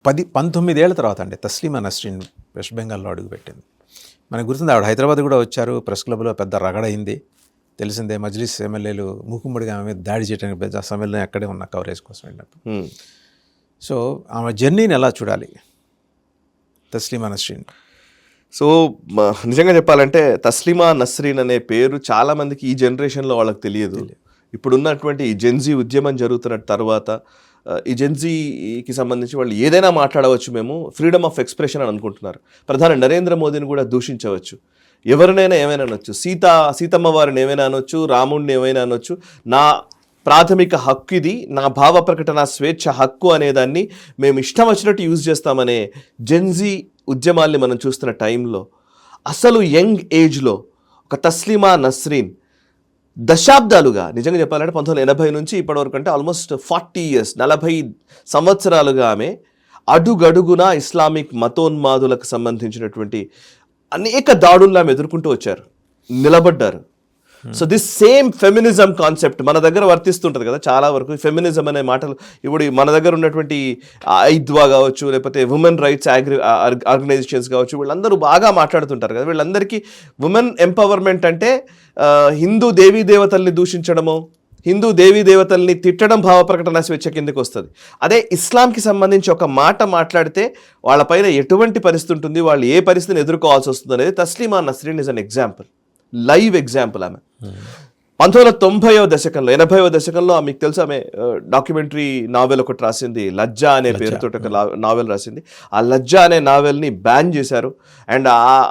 19 ఏళ్ల తర్వాత అండి తస్లీమా నస్రీన్ వెస్ట్ బెంగాల్లో అడుగుపెట్టింది. మనకు గుర్తుంది, ఆవిడ హైదరాబాద్ కూడా వచ్చారు. ప్రెస్ క్లబ్లో పెద్ద రగడైంది, తెలిసిందే. మజ్లిస్ ఎమ్మెల్యేలు మూకుమ్మడిగా ఆమె మీద దాడి చేయడానికి ఆ సమయంలో అక్కడే ఉన్న కవరేజ్ కోసం వెళ్ళినప్పుడు. సో ఆమె జర్నీని ఎలా చూడాలి తస్లీమా నస్రీన్? సో నిజంగా చెప్పాలంటే తస్లీమా నస్రీన్ అనే పేరు చాలామందికి ఈ జనరేషన్లో వాళ్ళకి తెలియదు. ఇప్పుడున్నటువంటి ఈ జెన్జీ ఉద్యమం జరుగుతున్న తర్వాత ఈ జెన్జీకి సంబంధించి వాళ్ళు ఏదైనా మాట్లాడవచ్చు, మేము ఫ్రీడమ్ ఆఫ్ ఎక్స్ప్రెషన్ అని అనుకుంటున్నారు. ప్రధాని నరేంద్ర మోదీని కూడా దూషించవచ్చు, ఎవరినైనా ఏమైనా అనొచ్చు, సీతమ్మ వారిని ఏమైనా అనొచ్చు, రాముడిని ఏమైనా అనొచ్చు. నా ప్రాథమిక హక్కు ఇది, నా భావ ప్రకటన స్వేచ్ఛ హక్కు అనేదాన్ని మేము ఇష్టం వచ్చినట్టు యూజ్ చేస్తామనే జెన్జీ ఉద్యమాల్ని మనం చూస్తున్న టైంలో అసలు యంగ్ ఏజ్లో ఒక తస్లీమా నస్రీన్ దశాబ్దాలుగా, నిజంగా చెప్పాలంటే 1980 నుంచి ఇప్పటివరకు అంటే ఆల్మోస్ట్ 40 years 40 సంవత్సరాలుగా ఆమె అడుగడుగునా ఇస్లామిక్ మతోన్మాదులకు సంబంధించినటువంటి అనేక దాడులను ఆమె ఎదుర్కొంటూ వచ్చారు, నిలబడ్డారు. So this same feminism concept మన దగ్గర వర్తిస్తుంటుంది కదా చాలా వరకు. ఫెమినిజం అనే మాటలు ఇప్పుడు మన దగ్గర ఉన్నటువంటి ఐద్వా కావచ్చు, లేకపోతే ఉమెన్ రైట్స్ ఆర్గనైజేషన్స్ కావచ్చు, వీళ్ళందరూ బాగా మాట్లాడుతుంటారు కదా. వీళ్ళందరికీ ఉమెన్ ఎంపవర్మెంట్ అంటే హిందూ దేవీ దేవతల్ని దూషించడము, హిందూ దేవీ దేవతల్ని తిట్టడం భావ ప్రకటన స్వేచ్ఛ కిందకి వస్తుంది. అదే ఇస్లాంకి సంబంధించి ఒక మాట మాట్లాడితే వాళ్ళపైన ఎటువంటి పరిస్థితి ఉంటుంది, వాళ్ళు ఏ పరిస్థితిని ఎదుర్కోవాల్సి వస్తుంది అనేది Taslima Nasreen is an example, live example. ఆమె 1990వ దశకంలో 80వ దశకంలో మీకు తెలుసు ఆమె డాక్యుమెంటరీ నావెల్ ఒకటి రాసింది, లజ్జా అనే పేరుతో ఒక నావెల్ రాసింది. ఆ లజ్జా అనే నావెల్ని బ్యాన్ చేశారు. అండ్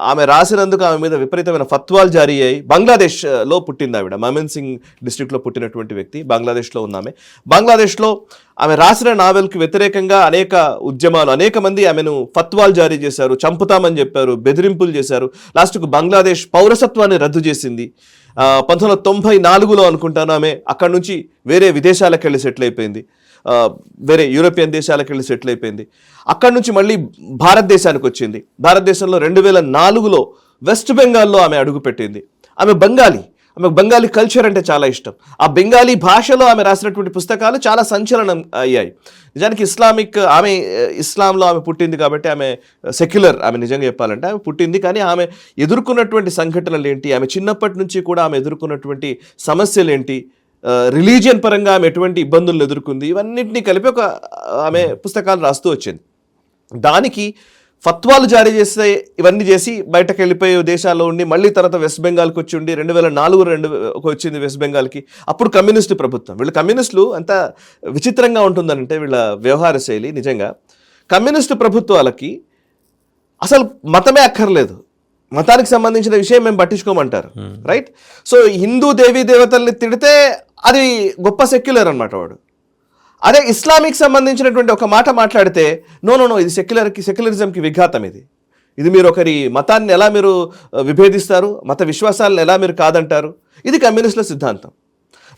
ఆమె రాసినందుకు ఆమె మీద విపరీతమైన ఫత్వాలు జారీ అయ్యాయి. బంగ్లాదేశ్లో పుట్టింది ఆవిడ, మమన్ సింగ్ డిస్ట్రిక్ట్లో పుట్టినటువంటి వ్యక్తి, బంగ్లాదేశ్లో ఉంది ఆమె. బంగ్లాదేశ్లో ఆమె రాసిన నావెల్కి వ్యతిరేకంగా అనేక ఉద్యమాలు, అనేక మంది ఆమెను ఫత్వాలు జారీ చేశారు, చంపుతామని చెప్పారు, బెదిరింపులు చేశారు. లాస్ట్కు బంగ్లాదేశ్ పౌరసత్వాన్ని రద్దు చేసింది. 1994లో అనుకుంటాను ఆమె అక్కడ నుంచి వేరే విదేశాలకు వెళ్ళి సెటిల్ అయిపోయింది, వేరే యూరోపియన్ దేశాలకు వెళ్ళి సెటిల్ అయిపోయింది. అక్కడ నుంచి మళ్ళీ భారతదేశానికి వచ్చింది. భారతదేశంలో 2004లో వెస్ట్ బెంగాల్లో ఆమె అడుగుపెట్టింది. ఆమె బెంగాలీ, ఆమెకు బెంగాలీ కల్చర్ అంటే చాలా ఇష్టం. ఆ బెంగాలీ భాషలో ఆమె రాసినటువంటి పుస్తకాలు చాలా సంచలనం అయ్యాయి. నిజానికి ఆమె ఇస్లాంలో ఆమె పుట్టింది కాబట్టి ఆమె సెక్యులర్. ఆమె నిజంగా చెప్పాలంటే ఆమె పుట్టింది, కానీ ఆమె ఎదుర్కొన్నటువంటి సంఘటనలు ఏంటి, ఆమె చిన్నప్పటి నుంచి కూడా ఆమె ఎదుర్కొన్నటువంటి సమస్యలు ఏంటి, రిలీజియన్ పరంగా ఆమె ఎటువంటి ఇబ్బందులను ఎదుర్కొంది, ఇవన్నింటినీ కలిపి ఆమె పుస్తకాలు రాస్తూ వచ్చింది. దానికి ఫత్వాలు జారీ చేస్తే ఇవన్నీ చేసి బయటకు వెళ్ళిపోయే దేశాల్లో ఉండి మళ్ళీ తర్వాత వెస్ట్ బెంగాల్కి వచ్చి ఉండి 2004 వచ్చింది వెస్ట్ బెంగాల్కి. అప్పుడు కమ్యూనిస్టు ప్రభుత్వం. వీళ్ళు కమ్యూనిస్టులు అంత విచిత్రంగా ఉంటుందనంటే వీళ్ళ వ్యవహార శైలి. నిజంగా కమ్యూనిస్టు ప్రభుత్వాలకి అసలు మతమే అక్కర్లేదు, మతానికి సంబంధించిన విషయం మేము పట్టించుకోమంటారు, రైట్? సో హిందూ దేవీ దేవతల్ని తిడితే అది గొప్ప సెక్యులర్ అనమాట వాడు. అదే ఇస్లామిక్ సంబంధించినటువంటి ఒక మాట మాట్లాడితే నో, ఇది సెక్యులరిజంకి విఘాతం, ఇది మీరు ఒకరి మతాన్ని ఎలా మీరు విభేదిస్తారు, మత విశ్వాసాలను ఎలా మీరు కాదంటారు, ఇది కమ్యూనిస్టుల సిద్ధాంతం.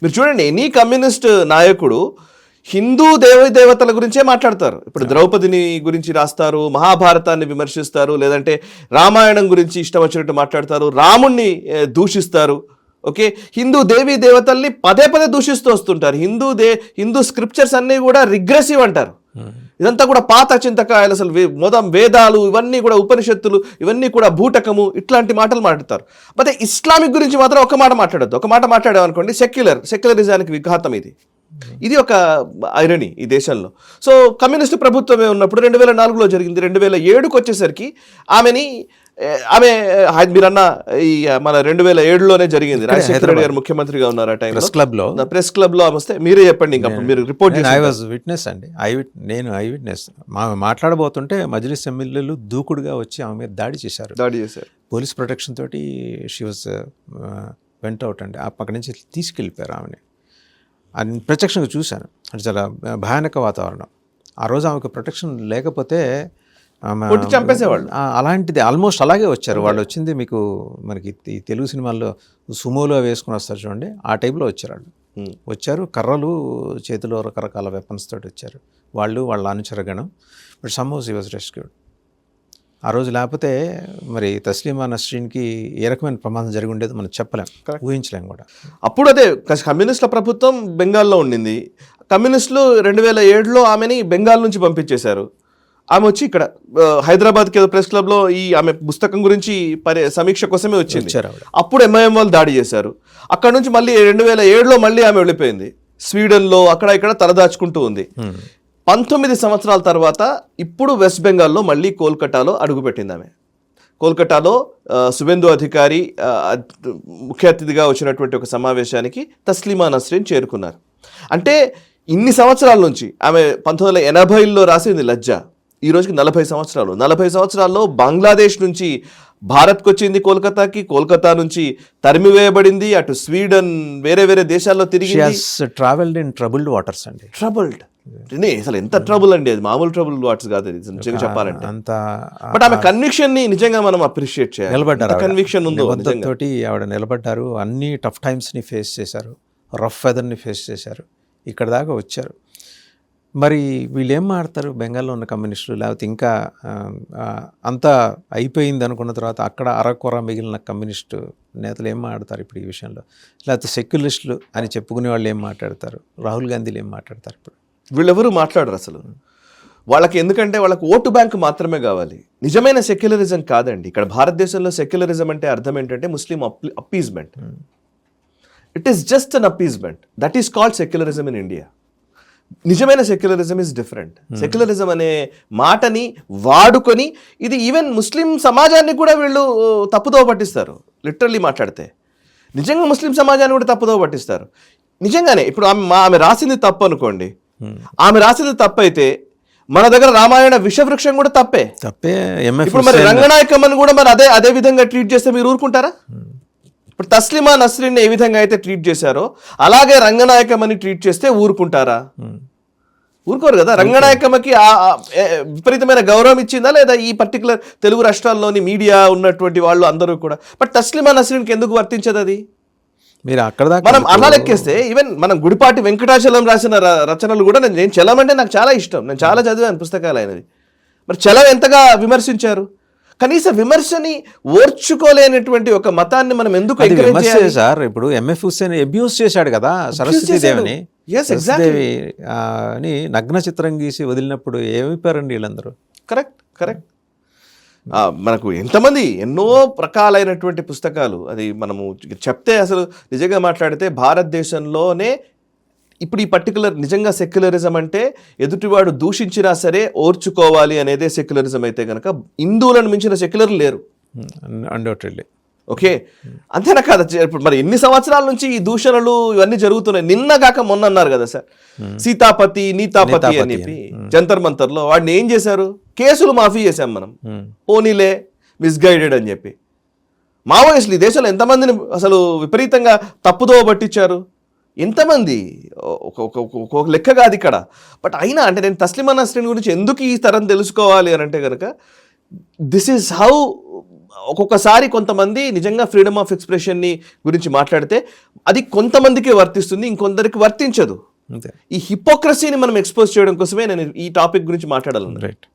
మీరు చూడండి, ఎనీ కమ్యూనిస్ట్ నాయకుడు హిందూ దేవతల గురించే మాట్లాడతారు. ఇప్పుడు ద్రౌపదిని గురించి రాస్తారు, మహాభారతాన్ని విమర్శిస్తారు, లేదంటే రామాయణం గురించి ఇష్టం వచ్చినట్టు మాట్లాడతారు, రాముణ్ణి దూషిస్తారు. ఓకే, హిందూ దేవీ దేవతల్ని పదే దూషిస్తూ వస్తుంటారు. హిందూ స్క్రిప్చర్స్ అన్నీ కూడా రిగ్రెసివ్ అంటారు. ఇదంతా కూడా పాత చింతకాయలు, అసలు మొదం వేదాలు ఇవన్నీ కూడా, ఉపనిషత్తులు ఇవన్నీ కూడా బూటకము, ఇట్లాంటి మాటలు మాట్లాడతారు. అయితే ఇస్లామిక్ గురించి మాత్రం ఒక మాట మాట్లాడద్దు. ఒక మాట మాట్లాడామనుకోండి సెక్యులరిజానికి విఘాతం. ఇది ఒక ఐరనీ ఈ దేశంలో. సో కమ్యూనిస్టు ప్రభుత్వమే ఉన్నప్పుడు 2004లో జరిగింది. 2007కు వచ్చేసరికి ఆమె మీరన్న ఈ మన 2007లోనే జరిగింది. రాజశేఖర రెడ్డి గారు ముఖ్యమంత్రిగా ఉన్నారు ఆ టైంలో. ప్రెస్ క్లబ్ లో వస్తే మీరే చెప్పండి, ఇంకా మీరు రిపోర్ట్ చేసి. ఐ వాజ్ విట్నెస్ అండి, నేను ఐ విట్నెస్. మాట్లాడబోతుంటే మజ్లిస్ ఎమ్మెల్యేలు దూకుడుగా వచ్చి ఆమె మీద దాడి చేశారు. పోలీస్ ప్రొటెక్షన్ తోటి షీ వాజ్ వెంట్ అవుట్ అండి. అక్కడి నుంచి తీసుకెళ్ళిపోయారు ఆమెని. అది ప్రత్యక్షంగా చూశాను. అంటే చాలా భయానక వాతావరణం. ఆ రోజు ఆమెకు ప్రొటెక్షన్ లేకపోతే చంపేసేవాళ్ళు. అలాంటిది ఆల్మోస్ట్ అలాగే వచ్చారు వాళ్ళు. వచ్చింది మనకి ఈ తెలుగు సినిమాల్లో సుమోలో వేసుకుని వస్తారు చూడండి, ఆ టైప్లో వచ్చారు వాళ్ళు. వచ్చారు, కర్రలు చేతిలో రకరకాల వెపన్స్ తోటి వచ్చారు వాళ్ళ అనుచరగణం. But somehow she was rescued. ఆ రోజు లేకపోతే మరి తస్లీమా నస్రీన్కి ఏ రకమైన ప్రమాదం జరిగి ఉండేది మనం చెప్పలేం, ఊహించలేం కూడా. అప్పుడు అదే కమ్యూనిస్టుల ప్రభుత్వం బెంగాల్లో ఉండింది. కమ్యూనిస్టులు 2007లో ఆమెని బెంగాల్ నుంచి పంపించేశారు. ఆమె వచ్చి ఇక్కడ హైదరాబాద్కి ఏదో ప్రెస్ క్లబ్లో ఈ ఆమె పుస్తకం గురించి సమీక్ష కోసమే వచ్చింది. వచ్చారు ఆవిడ. అప్పుడు ఎంఐఎం వాళ్ళు దాడి చేశారు. అక్కడ నుంచి మళ్ళీ 2007లో మళ్ళీ ఆమె వెళ్ళిపోయింది. స్వీడన్లో అక్కడ ఇక్కడ తలదాచుకుంటూ ఉంది. 19 సంవత్సరాల తర్వాత ఇప్పుడు వెస్ట్ బెంగాల్లో మళ్ళీ కోల్కతాలో అడుగుపెట్టింది ఆమె. కోల్కతాలో సుబేందు అధికారి ముఖ్య అతిథిగా వచ్చినటువంటి ఒక సమావేశానికి తస్లిమా నస్రీన్ చేరుకున్నారు. అంటే ఇన్ని సంవత్సరాల నుంచి ఆమె 1980లో రాసింది లజ్జ, ఈ రోజుకి 40 సంవత్సరాలు. 40 సంవత్సరాల్లో బంగ్లాదేశ్ నుంచి భారత్కి వచ్చింది, కోల్కతా నుంచి తరిమివేయబడింది, అటు స్వీడన్ వేరే వేరే దేశాల్లో తిరిగి ట్రావెల్డ్ ఇన్ ట్రబుల్డ్ వాటర్స్ అండి. ట్రబుల్డ్ అసలు ఎంత ట్రబుల్ అండి, అది మామూలు ట్రబుల్ వాట్స్ కాదు అది నిజంగా చెప్పాలంటే. అంత బట్ ఆమె కన్విక్షన్ ని నిజంగా మనం అప్రిషియేట్ చేయాలి. నిలబడ్డారు, కన్విక్షన్ ఉందో తోటి ఆవిడ నిలబడ్డారు. అన్ని టఫ్ టైమ్స్ ని ఫేస్ చేశారు, రఫ్ వెదర్ ని ఫేస్ చేశారు, ఇక్కడ దాకా వచ్చారు. మరి వీళ్ళు ఏం మాడతారు బెంగాల్లో ఉన్న కమ్యూనిస్టులు? లేకపోతే ఇంకా అంతా అయిపోయింది అనుకున్న తర్వాత అక్కడ అరకొర మిగిలిన కమ్యూనిస్టు నేతలు ఏం మాట్లాడతారు ఇప్పుడు ఈ విషయంలో? లేకపోతే సెక్యులరిస్టులు అని చెప్పుకునే వాళ్ళు ఏం మాట్లాడతారు? రాహుల్ గాంధీలు ఏం మాట్లాడతారు? ఇప్పుడు వీళ్ళెవరూ మాట్లాడరు అసలు. వాళ్ళకి ఎందుకంటే వాళ్ళకి ఓటు బ్యాంక్ మాత్రమే కావాలి, నిజమైన సెక్యులరిజం కాదండి. ఇక్కడ భారతదేశంలో సెక్యులరిజం అంటే అర్థం ఏంటంటే Muslim appeasement. It is just an appeasement. That is called secularism in India. నిజమైన సెక్యులరిజం ఈజ్ డిఫరెంట్. సెక్యులరిజం అనే మాటని వాడుకొని ఇది ఈవెన్ ముస్లిం సమాజాన్ని కూడా వీళ్ళు తప్పుదోవ పట్టిస్తారు. లిటరల్లీ మాట్లాడితే నిజంగా ముస్లిం సమాజాన్ని కూడా తప్పుదోవ పట్టిస్తారు. నిజంగానే ఇప్పుడు ఆమె రాసింది తప్పు అనుకోండి, ఆమె రాసింది తప్పు అయితే మన దగ్గర రామాయణ విషవృక్షం కూడా తప్పే. ఇప్పుడు మరి రంగనాయకమ్మని కూడా మరి అదే విధంగా ట్రీట్ చేస్తే మీరు ఊరుకుంటారా? ఇప్పుడు తస్లిమా నస్రీన్ ఏ విధంగా అయితే ట్రీట్ చేశారో అలాగే రంగనాయకమ్మని ట్రీట్ చేస్తే ఊరుకుంటారా? ఊరుకోరు కదా. రంగనాయకమ్మకి విపరీతమైన గౌరవం ఇచ్చిందా లేదా ఈ పర్టికులర్ తెలుగు రాష్ట్రాల్లోని మీడియా ఉన్నటువంటి వాళ్ళు అందరూ కూడా? బట్ తస్లిమా నస్రీన్కి ఎందుకు వర్తించదు అది? మీరు అక్కడ దాకా మనం అలా లెక్కేస్తే ఈవెన్ మనం గుడిపాటి వెంకటాచలం రాసిన రచనలు కూడా నేను చలం అంటే నాకు చాలా ఇష్టం, నేను చాలా చదివాను పుస్తకాలు అయినది. మరి చలం ఎంతగా విమర్శించారు? కనీస విమర్శని ఓర్చుకోలేనటువంటి ఒక మతాన్ని మనం ఎందుకు ఎంకరేజ్ చేయాలి సార్? ఇప్పుడు ఎంఎఫ్ హుస్సేన్ అబ్యూస్ చేశాడు కదా సరస్వతి దేవిని. అని నగ్న చిత్రం గీసి వదిలినప్పుడు ఏమైపోయారండి వీళ్ళందరూ? కరెక్ట్. మనకు ఎంతమంది ఎన్నో రకాలైనటువంటి పుస్తకాలు, అది మనము చెప్తే అసలు నిజంగా మాట్లాడితే భారతదేశంలోనే ఇప్పుడు ఈ పర్టికులర్ నిజంగా సెక్యులరిజం అంటే ఎదుటివాడు దూషించినా సరే ఓర్చుకోవాలి అనేదే సెక్యులరిజం అయితే కనుక హిందువులను మించిన సెక్యులర్ లేరు. అన్డౌటెడ్లీ. ఓకే, అంతేనా కదా? ఇప్పుడు మరి ఎన్ని సంవత్సరాల నుంచి ఈ దూషణలు ఇవన్నీ జరుగుతున్నాయి. నిన్న కాక మొన్న అన్నారు కదా సార్, సీతాపతి నీతాపతి అని చెప్పి జంతర్ మంతర్లో వాడిని ఏం చేశారు? కేసులు మాఫీ చేశాం మనం, పోనీలే మిస్గైడెడ్ అని చెప్పి. మావోయిస్టులు ఈ దేశంలో ఎంతమందిని అసలు విపరీతంగా తప్పుదోవ పట్టించారు? ఎంతమంది? ఒక లెక్క కాదు ఇక్కడ. బట్ అయినా అంటే నేను తస్లిమా నస్రీన్ గురించి ఎందుకు ఈ తరం తెలుసుకోవాలి అని అంటే కనుక దిస్ ఈజ్ హౌ ఒక్కొక్కసారి కొంతమంది నిజంగా ఫ్రీడమ్ ఆఫ్ ఎక్స్ప్రెషన్ని గురించి మాట్లాడితే అది కొంతమందికి వర్తిస్తుంది, ఇంకొందరికి వర్తించదు. ఈ హిపోక్రసీని మనం ఎక్స్పోజ్ చేయడం కోసమే నేను ఈ టాపిక్ గురించి మాట్లాడాలి. రైట్.